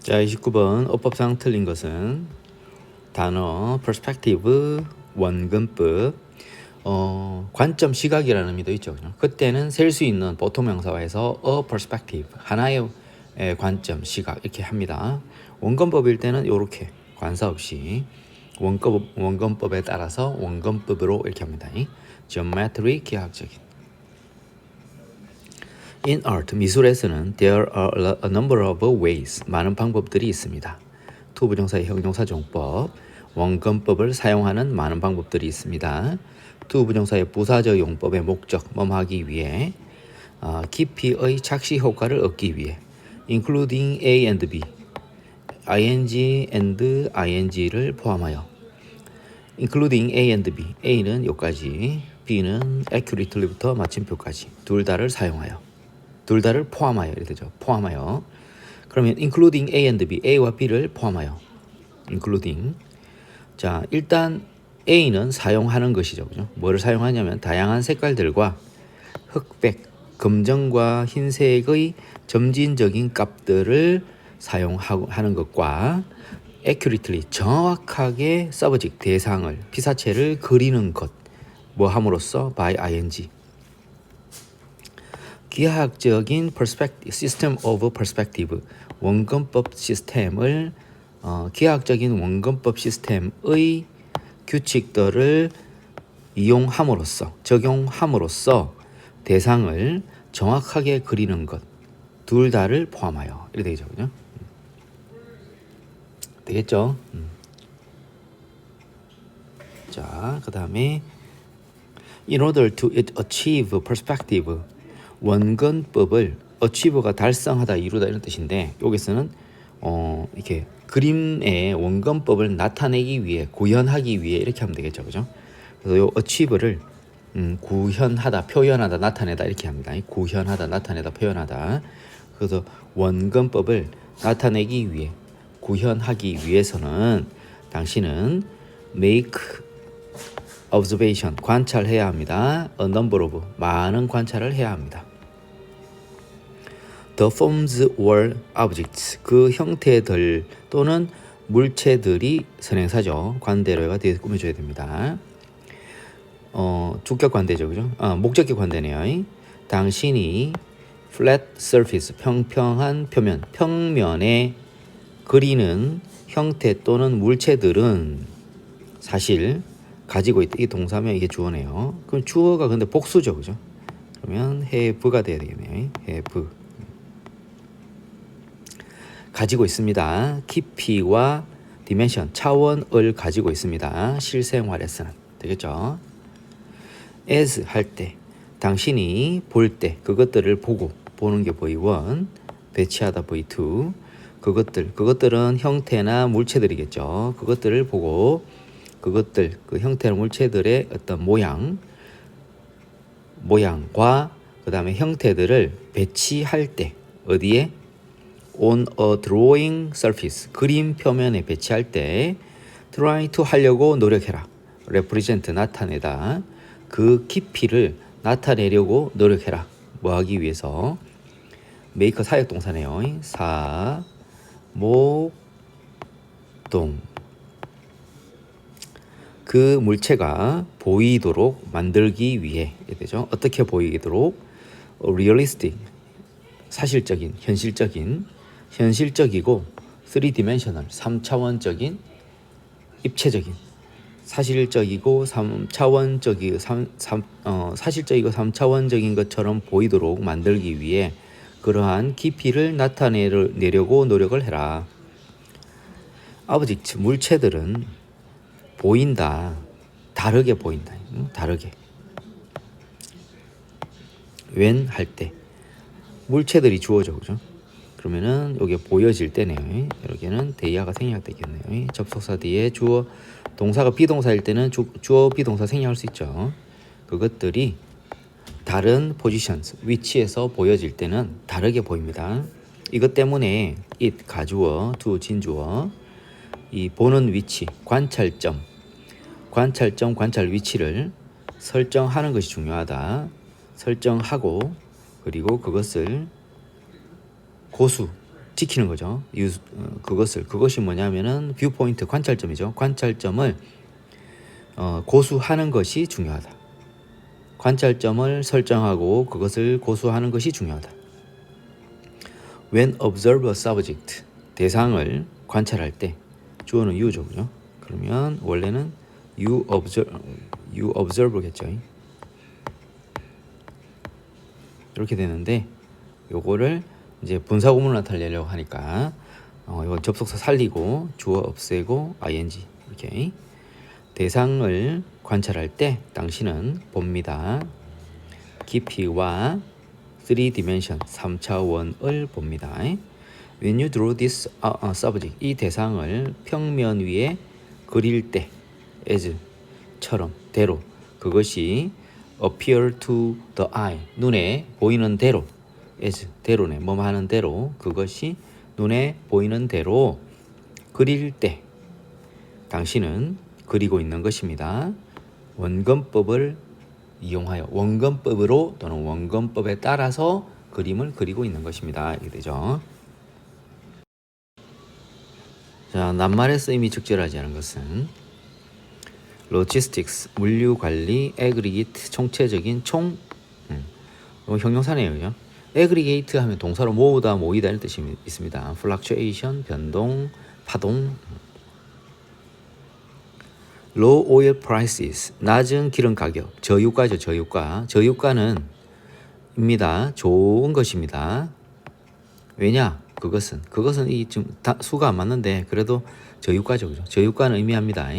자, 29번 어법상 틀린 것은 단어 perspective 원근법 관점 시각이라는 의미도 있죠. 그때는 셀 수 있는 보통 명사화에서 a perspective 하나의 관점 시각 이렇게 합니다. 원근법일 때는 이렇게 관사 없이 원근법에 따라서 원근법으로 이렇게 합니다. geometry 기하학적인. In art, 미술에서는 there are a number of ways, 많은 방법들이 있습니다. 투부정사의 형용사 종법, 원근법을 사용하는 많은 방법들이 있습니다. 투부정사의 부사적 용법의 목적, 뭐하기 위해, 깊이의 착시 효과를 얻기 위해, including A and B, ing and ing를 포함하여, including A and B, A는 여기까지, B는 accurately부터 마침표까지 둘 다를 사용하여. 둘 다를 포함하여 이렇게 되죠. 포함하여. 그러면 including A and B, A와 B를 포함하여. including. 자, 일단 A는 사용하는 것이죠. 그죠? 뭐를 사용하냐면 다양한 색깔들과 흑백, 검정과 흰색의 점진적인 값들을 사용하는 것과 accurately, 정확하게 subject, 대상을, 피사체를 그리는 것. 뭐 함으로써 by ing. 기하학적인 system of perspective, 원근법 시스템을 기하학적인 원근법 시스템의 규칙들을 이용함으로써, 적용함으로써 대상을 정확하게 그리는 것, 둘 다를 포함하여 이렇게 되죠, 그죠? 되겠죠? 자, 그 다음에 in order to achieve perspective, 원근법을 achieve가 달성하다, 이루다 이런 뜻인데 여기서는 이렇게 그림의 원근법을 나타내기 위해, 구현하기 위해 이렇게 하면 되겠죠, 그죠? 그래서 요 achieve를 구현하다, 표현하다, 나타내다 이렇게 합니다. 구현하다, 나타내다, 표현하다. 그래서 원근법을 나타내기 위해, 구현하기 위해서는 당신은 make observation, 관찰해야 합니다. a number of, 많은 관찰을 해야 합니다. The forms or objects, 그 형태들 또는 물체들이 선행사죠. 관대로가 뒤에 꾸며줘야 됩니다. 주격 관대죠, 그죠? 목적격 관대네요. 당신이 flat surface, 평평한 표면, 평면에 그리는 형태 또는 물체들은 사실 가지고 있다. 이게 동사면 이게 주어네요. 그럼 주어가 근데 복수죠, 그죠? 그러면 have가 돼야 되겠네요. have. 가지고 있습니다. 깊이와 dimension, 차원을 가지고 있습니다. 실생활에서는. 되겠죠? as 할 때, 당신이 볼 때, 그것들을 보고, 보는 게 V1, 배치하다 V2, 그것들은 형태나 물체들이겠죠. 그것들을 보고, 그것들, 그 형태나 물체들의 어떤 모양과 그 다음에 형태들을 배치할 때, 어디에? on a drawing surface, 그림 표면에 배치할 때 try to 하려고 노력해라. represent, 나타내다. 그 깊이를 나타내려고 노력해라. 뭐 하기 위해서? make 사역동사네요. 목동. 그 물체가 보이도록 만들기 위해 되죠. 어떻게 보이도록? realistic, 사실적인, 현실적이고 3dimensional, 3차원적인, 입체적인, 사실적이고 3차원적인 것처럼 보이도록 만들기 위해 그러한 깊이를 나타내려고 노력을 해라. object, 물체들은 보인다. 다르게 보인다. 다르게. when 할 때. 물체들이 주어져, 그죠? 그러면은 여기 보여질 때네요. 여기는 대야가 생략되겠네요. 접속사 뒤에 주어, 동사가 비동사일 때는 주어 비동사 생략할 수 있죠. 그것들이 다른 포지션스, 위치에서 보여질 때는 다르게 보입니다. 이것 때문에 it, 가주어, to, 진주어, 이 보는 위치, 관찰점, 관찰 위치를 설정하는 것이 중요하다. 설정하고 그리고 그것을 고수, 지키는 거죠. 그것이 뭐냐면은 뷰포인트 관찰점이죠. 관찰점을 고수하는 것이 중요하다. 관찰점을 설정하고 그것을 고수하는 것이 중요하다. When observe a subject, 대상을 관찰할 때 주어는 you죠, 그죠? 그러면 원래는 you observe겠죠. 이렇게 되는데 요거를 이제 분사구문을 나타내려고 하니까 이거 접속사 살리고 주어 없애고 ing 이렇게 대상을 관찰할 때 당신은 봅니다. 깊이와 3dimension 3차원을 봅니다. When you draw this subject, 이 대상을 평면 위에 그릴 때 as처럼 대로 그것이 appear to the eye 눈에 보이는 대로 as 대로네 뭐뭐 하는 대로 그것이 눈에 보이는 대로 그릴 때 당신은 그리고 있는 것입니다. 원근법을 이용하여 원근법으로 또는 원근법에 따라서 그림을 그리고 있는 것입니다. 이렇게 되죠. 자, 낱말의 쓰임이 적절하지 않은 것은 logistics 물류 관리, aggregate 총체적인 형용사네요. 그죠? aggregate 하면 동사로 모으다, 모이다 이런 뜻이 있습니다. fluctuation 변동, 파동. low oil prices 낮은 기름 가격, 저유가죠. 저유가는 입니다. 좋은 것입니다. 왜냐? 그것은 이 지금 수가 안 맞는데 그래도 저유가죠. 그죠? 저유가는 의미합니다.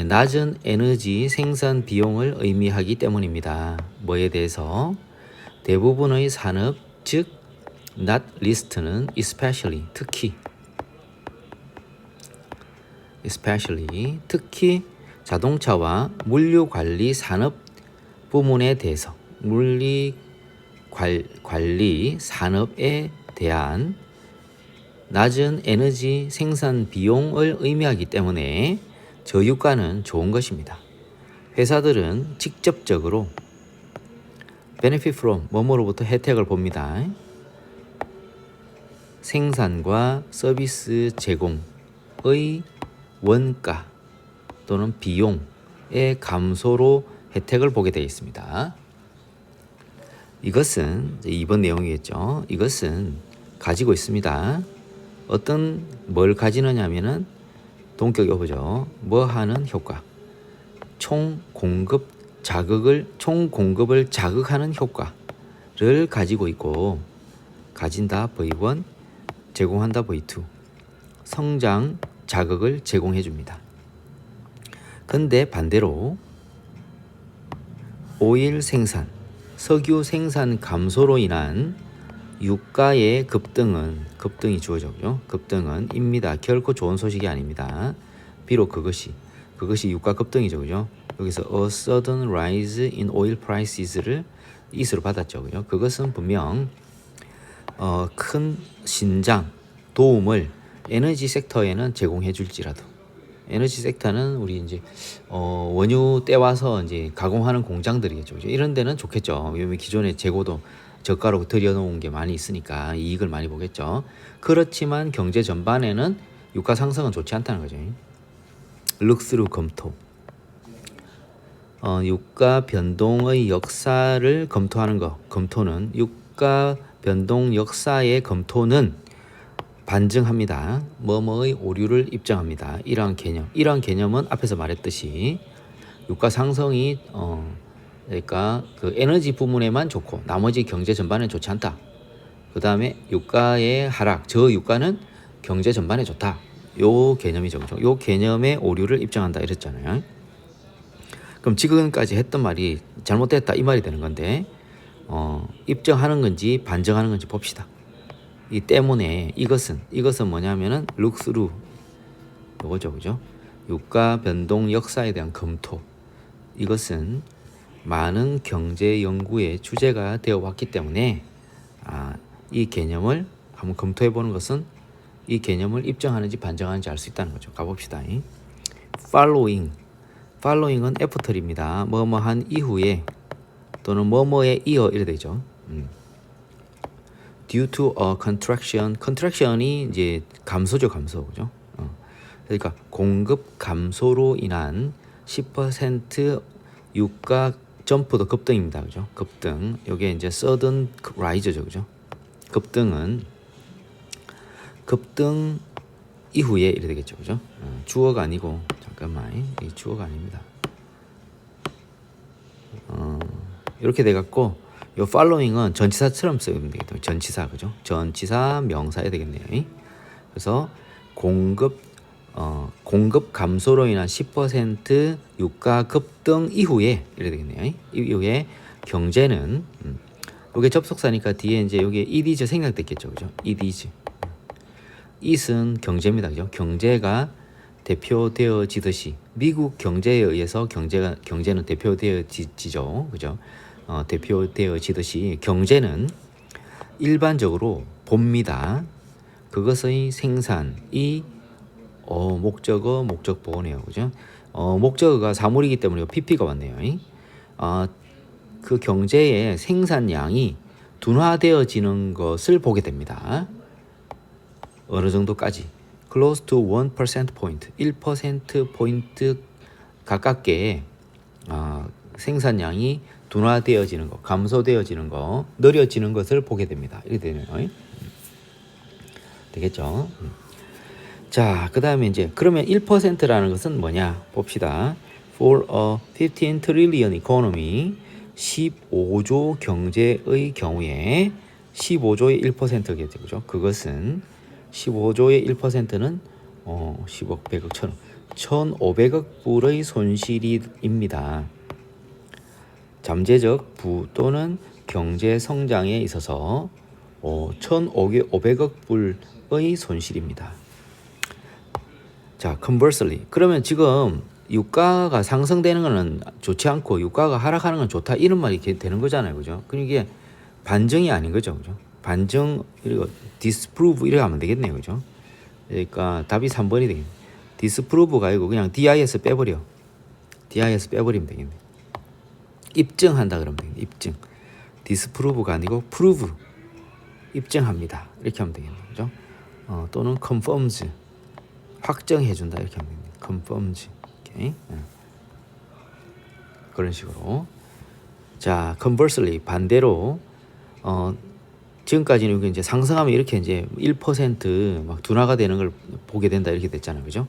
낮은 에너지 생산 비용을 의미하기 때문입니다. 뭐에 대해서? 대부분의 산업, 즉 not least는 especially, 특히 자동차와 물류관리 산업 부문에 대해서 관리 산업에 대한 낮은 에너지 생산 비용을 의미하기 때문에 저유가는 좋은 것입니다. 회사들은 직접적으로 benefit from 뭐뭐로부터 혜택을 봅니다. 생산과 서비스 제공의 원가 또는 비용의 감소로 혜택을 보게 되어 있습니다. 이것은 이번 내용이겠죠. 이것은 가지고 있습니다. 어떤 뭘 가지느냐 하면은 동격이 오죠. 뭐 하는 효과. 총 공급을 자극하는 효과를 가지고 있고 가진다 V1, 제공한다 V2. 성장 자극을 제공해 줍니다. 근데 반대로 오일 생산, 석유 생산 감소로 인한 유가의 급등이 주어졌죠. 급등은입니다. 결코 좋은 소식이 아닙니다. 비록 그것이 유가 급등이죠. 그죠? 여기서 a sudden rise in oil prices를 is로 받았죠. 그죠? 그것은 분명 큰 신장, 도움을 에너지 섹터에는 제공해 줄지라도 에너지 섹터는 우리 이제 원유 떼와서 이제 가공하는 공장들이겠죠. 그죠? 이런 데는 좋겠죠. 왜냐면 기존에 재고도 저가로 들여놓은 게 많이 있으니까 이익을 많이 보겠죠. 그렇지만 경제 전반에는 유가 상승은 좋지 않다는 거죠. 룩스루 검토. 유가 변동의 역사를 검토하는 것. 검토는 유가 변동 역사의 검토는 반증합니다. 뭐뭐의 오류를 입증합니다. 이러한 개념은 앞에서 말했듯이 유가 상승이 그러니까 그 에너지 부문에만 좋고 나머지 경제 전반에 좋지 않다. 그 다음에 유가의 하락, 저유가는 경제 전반에 좋다. 요 개념이죠. 요 개념의 오류를 입증한다 이랬잖아요. 그럼 지금까지 했던 말이 잘못됐다 이 말이 되는 건데 입증하는 건지 반증하는 건지 봅시다. 이 때문에 이것은 뭐냐면은 룩스루 요거죠. 그죠? 유가 변동 역사에 대한 검토. 이것은 많은 경제 연구의 주제가 되어 왔기 때문에 이 개념을 한번 검토해 보는 것은 이 개념을 입증하는지 반증하는지 알 수 있다는 거죠. 가봅시다. following은 애프터입니다. 뭐뭐한 이후에 또는 뭐뭐에 이어 이래 되죠. due to a contraction. contraction이 이제 감소죠, 감소. 그죠? 그러니까 공급 감소로 인한 10% 유가 점프도 급등입니다. 그죠? 급등. 요게 이제 sudden rise죠. 그죠? 급등 이후에 이래 되겠죠. 그죠? 주어가 아니고 잠깐만. 이 주어가 아닙니다. 이렇게 돼 갖고 요 following은 전치사처럼 쓰면 되겠죠. 전치사. 그죠? 전치사 명사야 되겠네요. 그래서 공급 감소로 인한 10% 유가 급등 이후에 이래 되겠네요. 이후에 경제는 요게 접속사니까 뒤에 이제 요게 it is 생략됐겠죠. 그죠? it is. it은 경제입니다. 그죠? 경제가 대표되어지듯이 미국 경제에 의해서 경제는 대표되어지죠. 그죠? 대표되어지듯이 경제는 일반적으로 봅니다. 그것의 생산이 목적어 목적보네요. 그죠? 목적어가 사물이기 때문에 PP가 왔네요. 그 경제의 생산량이 둔화되어지는 것을 보게 됩니다. 어느 정도까지? close to 1% point, 1% 포인트 가깝게 생산량이 둔화되어지는 것, 감소되어지는 것, 느려지는 것을 보게 됩니다. 이렇게 되네요. 되겠죠? 자, 그 다음에 이제 그러면 1%라는 것은 뭐냐 봅시다. For a 15 trillion economy, 15조 경제의 경우에 15조의 1%겠죠. 그죠? 그것은 15조의 1%는 10억, 100억, 1000억, 1500억 불의 손실입니다. 잠재적 부 또는 경제 성장에 있어서 1500억 불의 손실입니다. 자, conversely. 그러면 지금 유가가 상승되는 거는 좋지 않고 유가가 하락하는 건 좋다 이런 말이 이렇게 되는 거잖아요. 그죠? 그럼 이게 반증이 아닌 거죠. 그죠? 반증 이거 disprove 이렇게 하면 되겠네요. 그죠? 그러니까 답이 3번이 되겠네. disprove가 아니고 그냥 dis 빼버려. dis 빼버리면 되겠네. 입증한다 그러면 되겠네. 입증. disprove가 아니고 prove. 입증합니다. 이렇게 하면 되겠네. 그죠? 또는 confirms. 확정해 준다 이렇게 하면 됩니다. confirms. 오케이. 그런 식으로. 자, conversely 반대로 지금까지는 이제 상승하면 이렇게 이제 1% 둔화가 되는 걸 보게 된다 이렇게 됐잖아요. 그죠?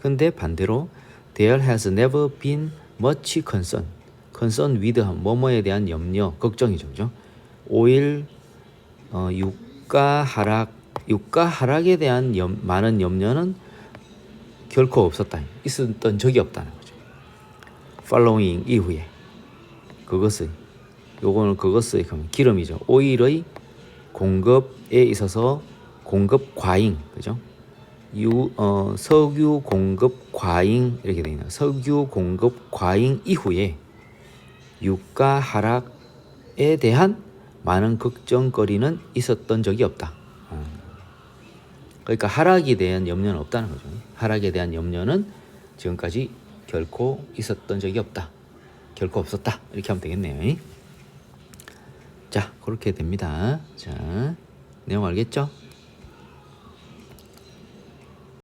근데 반대로 there has never been much concern with 뭐뭐에 대한 염려, 걱정이죠. 그죠? 오일 유가 하락에 대한 많은 염려는 결코 없었다. 있었던 적이 없다는 거죠. following 이후에 그것의 기름이죠. 오일의 공급에 있어서 공급 과잉, 그죠? 석유 공급 과잉 이렇게 되어 있네요. 석유 공급 과잉 이후에 유가 하락에 대한 많은 걱정거리는 있었던 적이 없다. 그러니까 하락에 대한 염려는 없다는 거죠. 하락에 대한 염려는 지금까지 결코 있었던 적이 없다. 결코 없었다. 이렇게 하면 되겠네요. 자, 그렇게 됩니다. 자, 내용 알겠죠?